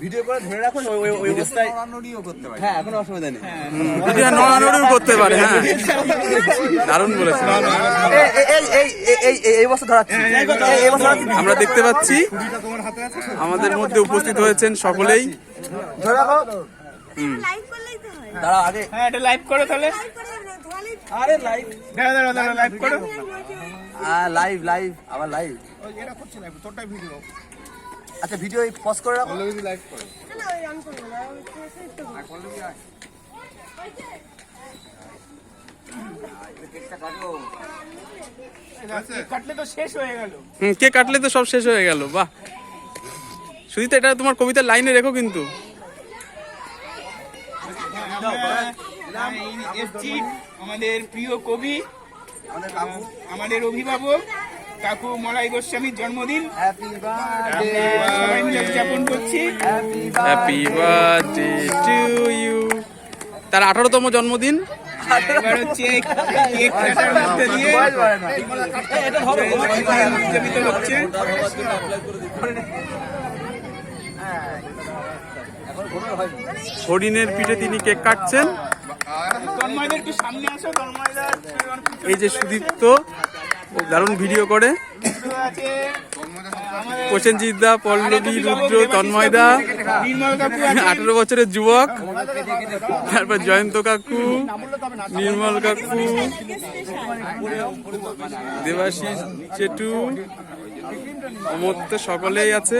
Video করে ধরে রাখো ওই অবস্থায় নড়ানড়িও করতে পারে। হ্যাঁ এখন অসুবিধা নেই, ভিডিও নড়ানড়িও করতে পারে। হ্যাঁ দারুণ বলেছে। এই অবস্থা ধরাচ্ছি, আমরা দেখতে পাচ্ছি আমাদের মধ্যে উপস্থিত হয়েছেন সকলেই। ধরে রাখো। দাঁড়াও আগে, হ্যাঁ এটা লাইভ করো তাহলে। আরে লাইভ দাঁড়া লাইভ করো। লাইভ লাইভ আবার লাইভ। আচ্ছা ভিডিও পজ করে রাখো। লাইভ করো। কাটলে তো শেষ হয়ে গেল। কে কাটলে তো সব শেষ হয়ে গেল। বাহ সুজিত, এটা তোমার কবিতার লাইনে রেখো কিন্তু। আমাদের প্রিয় কবি, আমাদের অভিভাবক কাকু মলাই গোস্বামীর জন্মদিন সবাই মিলে উদযাপন করছি। Happy birthday to you. তার 18তম জন্মদিন। এবার হচ্ছে কেক কাটার মধ্যে দিয়ে উদযাপিত হচ্ছে। হরিণের পিঠে তিনি কেক কাটছেন। তন্ময়দা একটু সামনে আসো। তন্ময়দা এই যে সুদীপ্ত ও দারুণ ভিডিও করে। প্রসেনজিৎ দা, পল্লবী, রুদ্র, তন্ময়দা, নির্মল কাকু, 18 বছরের যুবক, তারপর জয়ন্ত কাকু, নির্মল কাকু, দেবাশিস চেটু, অমর্ত্য, সকলেই আছে।